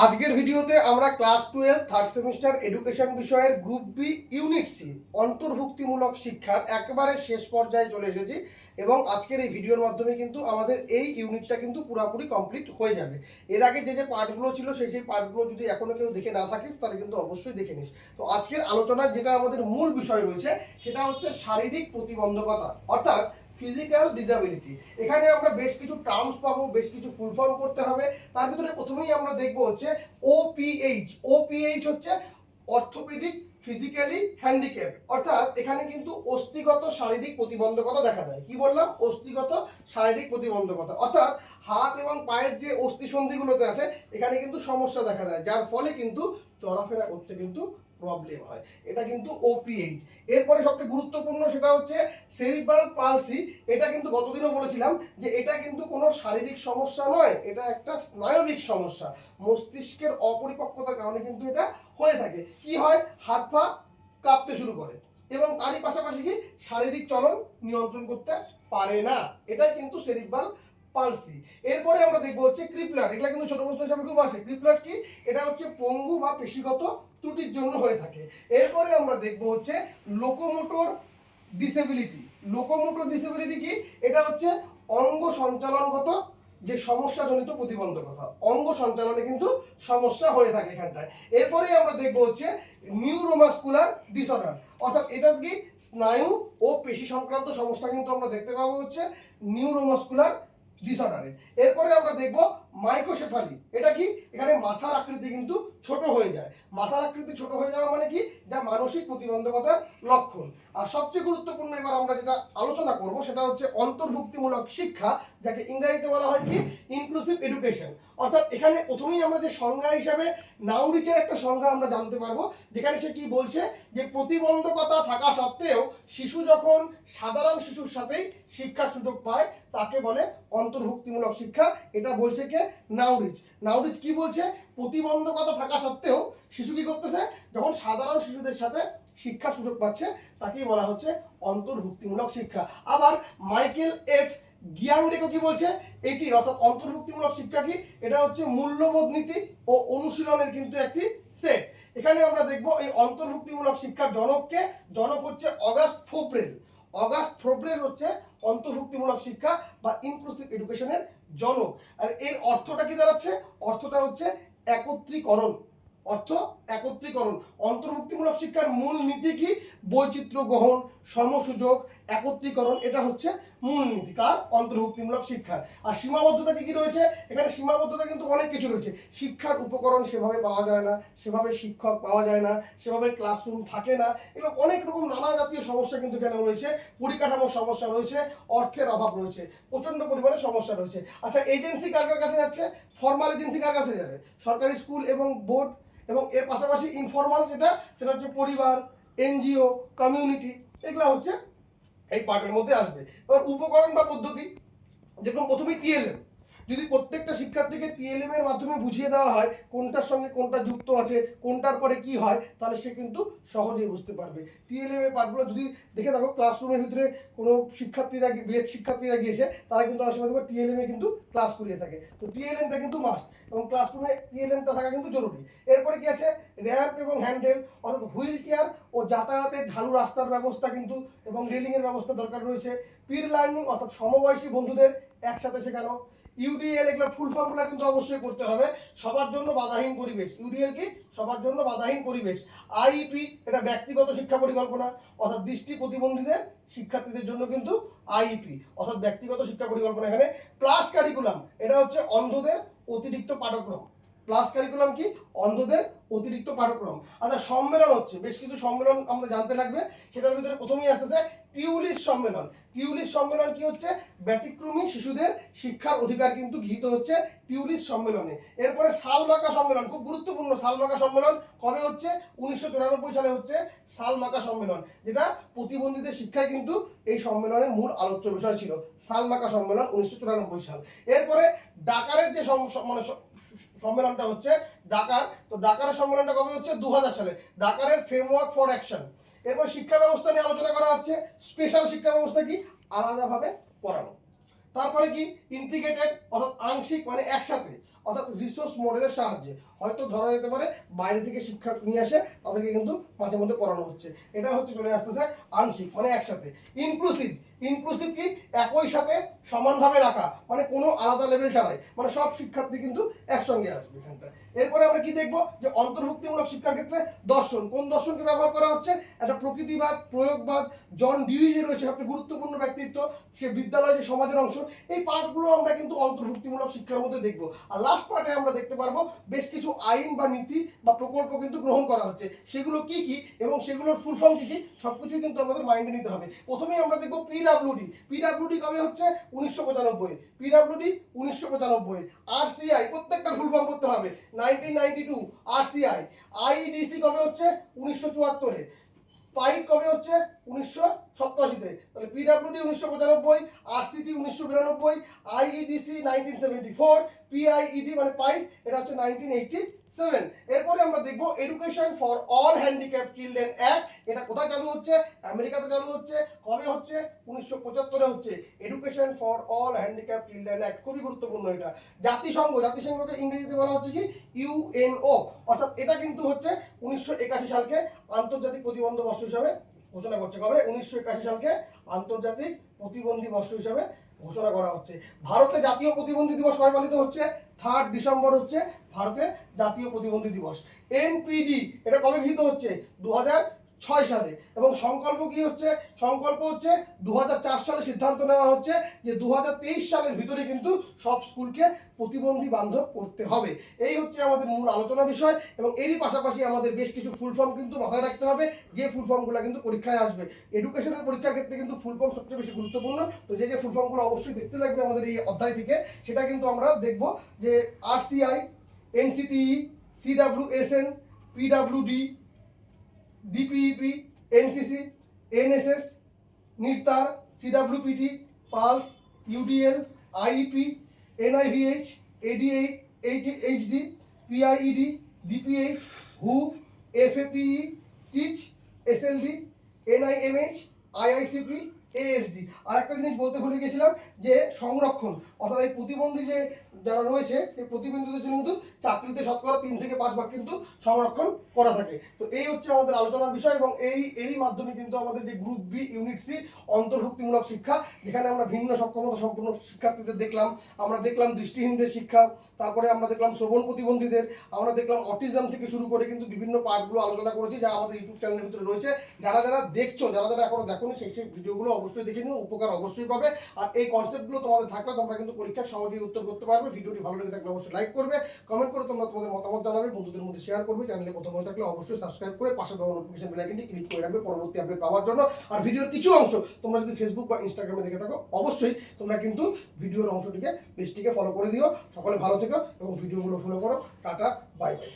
আজকের ভিডিওতে আমরা ক্লাস 12 থার্ড সেমিস্টার এডুকেশন বিষয়ের গ্রুপ বি ইউনিট সি অন্তর্ভুক্তিমূলক শিক্ষার একেবারে শেষ পর্যায়ে চলে এসেছি এবং আজকের এই ভিডিওর মাধ্যমে কিন্তু আমাদের এই ইউনিটটা কিন্তু পুরোপুরি কমপ্লিট হয়ে যাবে। এর আগে যে পার্টগুলো ছিল সেই পার্টগুলো যদি এখনো কেউ দেখে না থাকিস তাহলে কিন্তু অবশ্যই দেখে নিস। তো আজকের আলোচনার যেটা আমাদের মূল বিষয় রয়েছে সেটা হচ্ছে শারীরিক প্রতিবন্ধকতা অর্থাৎ ফিজিক্যাল ডিসএবিলিটি। এখানে আমরা বেশ কিছু টার্মস পাবো, বেশ কিছু ফুল ফর্ম করতে হবে। তার ভিতরে প্রথমেই আমরা দেখবো হচ্ছে ওপিএইচ। ওপিএইচ হচ্ছে অর্থোপেডিক ফিজিক্যালি হ্যান্ডিক্যাপ, অর্থাৎ এখানে কিন্তু অস্থিগত শারীরিক প্রতিবন্ধকতা দেখা দেয়। কি বললাম? অস্থিগত শারীরিক প্রতিবন্ধকতা, অর্থাৎ হাত এবং পায়ের যে অস্থিসন্ধিগুলোতে আছে এখানে কিন্তু সমস্যা দেখা দেয়, যার ফলে কিন্তু চলাফেরা করতে কিন্তু প্রবলেম হয়। এটা কিন্তু ওপিএইচ। এরপরে সবচেয়ে গুরুত্বপূর্ণ সেটা হচ্ছে সেরিব্রাল পালসি। এটা কিন্তু গতদিনও বলেছিলাম যে এটা কিন্তু কোনো শারীরিক সমস্যা নয়, এটা একটা স্নায়বিক সমস্যা। মস্তিষ্কের অপরিপক্কতার কারণে কিন্তু এটা হয়ে থাকে। কি হয়? হাত পা কাঁপতে শুরু করে এবং তারই পাশাপাশি কি শারীরিক চলন নিয়ন্ত্রণ করতে পারে না। এটাই কিন্তু সেরিব্রাল পালসি। এরপরে আমরা দেখবো হচ্ছে ক্রিপলার। এগুলা কিন্তু ছোট প্রশ্ন হিসাবে খুব আসে। ক্রিপলার কি? এটা হচ্ছে পঙ্গু বা পেশিগত ত্রুটির জন্য হয়ে থাকে। এরপরে আমরা দেখবো হচ্ছে লোকোমোটর ডিসেবিলিটি। লোকোমোটর ডিসেবিলিটি কি? এটা হচ্ছে অঙ্গ সঞ্চালনগত যে সমস্যাজনিত প্রতিবন্ধকতা, অঙ্গ সঞ্চালনে কিন্তু সমস্যা হয়ে থাকে এখানটায়। এরপরে আমরা দেখবো হচ্ছে নিউরোমাস্কুলার ডিসঅর্ডার, অর্থাৎ এটা কি স্নায়ু ও পেশি সংক্রান্ত সমস্যা কিন্তু আমরা দেখতে পাবো হচ্ছে নিউরোমাস্কুলার ডিসঅর্ডারে। এরপরে আমরা দেখব মাইক্রোসেফালি। এটা কি? এখানে মাথার আকৃতি কিন্তু ছোট হয়ে যায়। মাথার আকৃতি ছোট হয়ে যাওয়া মানে কি? যা মানসিক প্রতিবন্ধকতার লক্ষণ। আর সবচেয়ে গুরুত্বপূর্ণ এবার আমরা যেটা আলোচনা করব সেটা হচ্ছে অন্তর্ভুক্তিমূলক শিক্ষা, যাকে ইংরেজিতে বলা হয় কি ইনক্লুসিভ এডুকেশন। অর্থাৎ এখানে প্রথমেই আমরা যে সংজ্ঞা হিসাবে নাউরিচের একটা সংজ্ঞা আমরা জানতে পারবো, যেখানে সে কি বলছে যে প্রতিবন্ধকতা থাকা সত্ত্বেও শিশু যখন সাধারণ শিশুর সাথেই শিক্ষার সুযোগ পায় তাকে বলে অন্তর্ভুক্তিমূলক শিক্ষা। এটা বলছে কে? নাউরিচ। নাউরিচ কি বলছে? প্রতিবন্ধকতা থাকা সত্ত্বেও শিশু কি করতেছে, যখন সাধারণ শিশুদের সাথে শিক্ষার সুযোগ পাচ্ছে তাকেই বলা হচ্ছে অন্তর্ভুক্তিমূলক শিক্ষা। আবার মাইকেল এফ গিয়াংরেকো কি বলছে? এটি অর্থাৎ অন্তর্ভুক্তিমূলক শিক্ষা কি? এটা হচ্ছে মূল্যবোধ নীতি ও অনুশীলনের কিন্তু একটি সেট। এখানে আমরা দেখব এই অন্তর্ভুক্তিমূলক শিক্ষার জনককে। জনক হচ্ছে অগাস্ট ফোব্রেল। অগাস্ট ফোব্রেল হচ্ছে অন্তর্ভুক্তিমূলক শিক্ষা বা ইনক্লুসিভ এডুকেশনের জনক। আর এর অর্থটা কি দাঁড়াচ্ছে? অর্থটা হচ্ছে একত্রীকরণ। অর্থ একত্রীকরণ। অন্তর্ভুক্তিমূলক শিক্ষার মূল নীতি কি? বৈচিত্র্য গ্রহণ, সমসুযোগ, একত্রীকরণ। এটা হচ্ছে মূল নীতি কার? অন্তর্ভুক্তিমূলক শিক্ষার। আর সীমাবদ্ধতা কি কি রয়েছে? এখানে সীমাবদ্ধতা কিন্তু অনেক কিছু রয়েছে। শিক্ষার উপকরণ সেভাবে পাওয়া যায় না, সেভাবে শিক্ষক পাওয়া যায় না, সেভাবে ক্লাসরুম থাকে না, এগুলো অনেক রকম নানা জাতীয় সমস্যা কিন্তু এখানে রয়েছে। পরিকাঠামোর সমস্যা রয়েছে, অর্থের অভাব রয়েছে, প্রচন্ড পরিমাণে সমস্যা রয়েছে। আচ্ছা, এজেন্সি কার কার কাছে যাচ্ছে? ফর্মাল এজেন্সি কার কাছে যাবে? সরকারি স্কুল এবং বোর্ড, এবং এর পাশাপাশি ইনফর্মাল সেটা হচ্ছে পরিবার, এনজিও, কমিউনিটি। এগুলো হচ্ছে এই পার্টের মধ্যে আসবে। এবার উপকরণ বা পদ্ধতি, যেরকম প্রথমেই টিএলএম। যদি প্রত্যেকটা শিক্ষার্থীকে টিএলএম এর মাধ্যমে বুঝিয়ে দেওয়া হয় কোনটার সঙ্গে কোনটা যুক্ত আছে, কোনটার পরে কি হয়, তাহলে সে কিন্তু সহজেই বুঝতে পারবে। টিএলএম এর পার্টগুলো যদি দেখে থাকো, ক্লাসরুমের ভিতরে কোনো শিক্ষার্থীরা বিএড শিক্ষার্থীরা গিয়েছে, তারা কিন্তু অনেক সময় টিএলএম এ কিন্তু ক্লাস করিয়ে থাকে। তো টিএলএমটা কিন্তু মাস্ট, এবং ক্লাসরুমে টিএলএমটা থাকা কিন্তু জরুরি। এরপরে কি আছে? র্যাম্প এবং হ্যান্ডেল, অর্থাৎ হুইল চেয়ার ও যাতায়াতের ঢালু রাস্তার ব্যবস্থা কিন্তু এবং রেলিংয়ের ব্যবস্থা দরকার রয়েছে। পির লার্নিং, অর্থাৎ সমবয়সী বন্ধুদের একসাথে শেখানো। ইউডিএল, এগুলো ফুল ফর্মুলা কিন্তু অবশ্যই করতে হবে। সবার জন্য বাধাহীন পরিবেশ। ইউডিএল কি? সবার জন্য বাধাহীন পরিবেশ। আইইপি, এটা ব্যক্তিগত শিক্ষা পরিকল্পনা, অর্থাৎ দৃষ্টি প্রতিবন্ধীদের শিক্ষার্থীদের জন্য কিন্তু আইইপি অর্থাৎ ব্যক্তিগত শিক্ষা পরিকল্পনা। এখানে প্লাস কারিকুলাম, এটা হচ্ছে অন্ধদের অতিরিক্ত পাঠ্যক্রম। প্লাস কারিকুলাম কি? অন্ধদের অতিরিক্ত পাঠ্যক্রম। আচ্ছা, সম্মেলন হচ্ছে, বেশ কিছু সম্মেলন আমরা জানতে লাগবে। সেটার ভিতরে প্রথমেই আসতেছে টিউলিস সম্মেলন। টিউলিস সম্মেলন কি হচ্ছে? ব্যতিক্রমী শিশুদের শিক্ষার অধিকার কিন্তু গৃহীত হচ্ছে টিউলিস সম্মেলনে। এরপরে সালমাকা সম্মেলন, খুব গুরুত্বপূর্ণ। সালমাকা সম্মেলন কবে হচ্ছে? 1994 সালে হচ্ছে সালমাকা সম্মেলন, যেটা প্রতিবন্ধীদের শিক্ষায় কিন্তু এই সম্মেলনের মূল আলোচ্য বিষয় ছিল। সালমাকা সম্মেলন 1994 সাল। এরপরে ডাকারের যে মানে সম্মেলনটা হচ্ছে ডাকার। তো ডাকারের সম্মেলনটা কবে হচ্ছে? 2000 সালে। ডাকারের ফ্রেমওয়ার্ক ফর অ্যাকশন। এরপর শিক্ষা ব্যবস্থা নিয়ে আলোচনা করা হচ্ছে। স্পেশাল শিক্ষা ব্যবস্থা কি? আলাদাভাবে পড়ানো। তারপরে কি? ইন্টিগ্রেটেড, অর্থাৎ আংশিক মানে একসাথে, অর্থাৎ রিসোর্স মডেলের সাহায্যে, হয়তো ধরা যেতে পারে বাইরে থেকে শিক্ষা নিয়ে আসে তাদেরকে কিন্তু মাঝে মধ্যে পড়ানো হচ্ছে। এটা হচ্ছে চলে আসতেছে আংশিক মানে একসাথে। ইনক্লুসিভ, ইনক্লুসিভ কি একই সাথে সমানভাবে রাখা, মানে কোনো আলাদা লেভেল ছাড়াই, মানে সব শিক্ষার্থী কিন্তু একসঙ্গে আসবে এখানটা। এরপরে আমরা কি দেখবো যে অন্তর্ভুক্তিমূলক শিক্ষার ক্ষেত্রে দর্শন, কোন দর্শনকে ব্যবহার করা হচ্ছে, একটা প্রকৃতিবাদ, প্রয়োগবাদ, জন ডিউই যে রয়েছে সবচেয়ে গুরুত্বপূর্ণ ব্যক্তিত্ব, সে বিদ্যালয় যে সমাজের অংশ, এই পার্টগুলো আমরা কিন্তু অন্তর্ভুক্তিমূলক শিক্ষার মধ্যে দেখবো। আর লাস্ট পার্টে আমরা দেখতে পারবো বেশ কিছু আইন বা নীতি বা প্রকল্প কিন্তু গ্রহণ করা হচ্ছে, সেগুলো কি কি এবং সেগুলোর ফুল ফর্ম কি কি সবকিছুই কিন্তু আমাদের মাইন্ডে নিতে হবে। প্রথমেই আমরা দেখবো পিডাব্লিউডি। পিডাব্লিউডি কবে হচ্ছে? 1995। পিডাব্লিউডি 1995। আরসিআই প্রত্যেকটা ফুল ফর্ম করতে হবে 1992। আরসিআই। আইডিসি কবে হচ্ছে? 1974-এ। পাইক কবে হচ্ছে? 1987-তে। তাহলে পিডাব্লিউডি 1995, আরসিটি 1992, আইইডিসি 1974, পিআইইডি মানে পাইক এটা হচ্ছে 1987। এরপরে আমরা দেখব education for all handicap children act. এটা কোথায় চালু হচ্ছে? আমেরিকাতে চালু হচ্ছে। কবে হচ্ছে? 1975-এ হচ্ছে education for all handicap children act. খুবই গুরুত্বপূর্ণ এটা। জাতিসংঘকে ইংরেজিতে বলা হচ্ছে কি? ইউএনও। অর্থাৎ এটা কিন্তু হচ্ছে 1981 সালকে আন্তর্জাতিক প্রতিবন্ধ বর্ষ হিসাবে ঘোষণা করছে। কবে? 1981 সালকে আন্তর্জাতিক প্রতিবন্ধী বর্ষ হিসাবে ঘোষণা করা হচ্ছে। ভারতে জাতীয় প্রতিবন্ধী দিবস কবে পালিত হচ্ছে? 3 ডিসেম্বর হচ্ছে ভারতে জাতীয় প্রতিবন্ধী দিবস। এনপিডি এটা কবে গৃহীত হচ্ছে? 2006 সালে। এবং সংকল্প কি হচ্ছে? সংকল্প হচ্ছে 2004 সালে সিদ্ধান্ত নেওয়া হচ্ছে যে 2023 সালের ভিতরে কিন্তু সব স্কুলকে প্রতিবন্ধী বান্ধব করতে হবে। এই হচ্ছে আমাদের মূল আলোচনা বিষয়। এবং এরই পাশাপাশি আমাদের বেশ কিছু ফুল ফর্ম কিন্তু মাথায় রাখতে হবে, যে ফুল ফর্মগুলো কিন্তু পরীক্ষায় আসবে। এডুকেশনের পরীক্ষার ক্ষেত্রে কিন্তু ফুল ফর্ম সবচেয়ে বেশি গুরুত্বপূর্ণ। তো যে ফুল ফর্মগুলো অবশ্যই দেখতে লাগবে আমাদের এই অধ্যায় থেকে, সেটা কিন্তু আমরা দেখব যে RCI, NCTE, CWSN, PWD, DPEP, NCC, NSS, NIRTAR, CWPT, PALS, UDL, IEP, NIVH, ADHD, PIED, DPH, হু, FAPE, TEACCH, SLD, NIMH, IICP, ASD. আর একটা জিনিস বলতে ভুলে গেছিলাম যে সংরক্ষণ, অর্থাৎ এই প্রতিবন্ধী যে যারা রয়েছে এই প্রতিবন্ধীদের জন্য কিন্তু চাকরিতে শতকরা 3 থেকে 5 ভাগ কিন্তু সংরক্ষণ করা থাকে। তো এই হচ্ছে আমাদের আলোচনার বিষয়। এবং এরই মাধ্যমে কিন্তু আমাদের যে গ্রুপ বি ইউনিট সি অন্তর্ভুক্তিমূলক শিক্ষা, যেখানে আমরা ভিন্ন সক্ষমতা সম্পন্ন শিক্ষার্থীদের দেখলাম, আমরা দেখলাম দৃষ্টিহীনদের শিক্ষা, তারপরে আমরা দেখলাম শ্রবণ প্রতিবন্ধীদের, আমরা দেখলাম অটিজম থেকে শুরু করে কিন্তু বিভিন্ন পার্টগুলো আলোচনা করেছি যা আমাদের ইউটিউব চ্যানেলের ভিতরে রয়েছে। যারা দেখছো, যারা এখনো দেখোনি সেই ভিডিওগুলো অবশ্যই দেখে নিও, উপকার অবশ্যই পাবে। আর এই কনসেপ্টগুলো তোমাদের থাকলে তোমরা কিন্তু পরীক্ষার সহজেই উত্তর করতে পারবে। ভিডিওটি ভালো লেগে থাকলে অবশ্যই লাইক করবে, কমেন্ট করে তোমরা তোমাদের মতামত জানাবে, বন্ধুদের মধ্যে শেয়ার করবে। চ্যানেলে প্রথম হয়ে থাকলে অবশ্যই সাবস্ক্রাইব করে পাশে দেওয়া নোটিফিকেশন বেল আইকনটি ক্লিক করে রাখবে পরবর্তী আপডেট পাওয়ার জন্য। আর ভিডিওর কিছু অংশ তোমরা যদি ফেসবুক বা ইনস্টাগ্রামে দেখে থাকো অবশ্যই তোমরা কিন্তু ভিডিওর অংশটিকে পেজটিকে ফলো করে দিও। সকলে ভালো থেকো এবং ভিডিওগুলো ফলো করো। Tata, bye bye.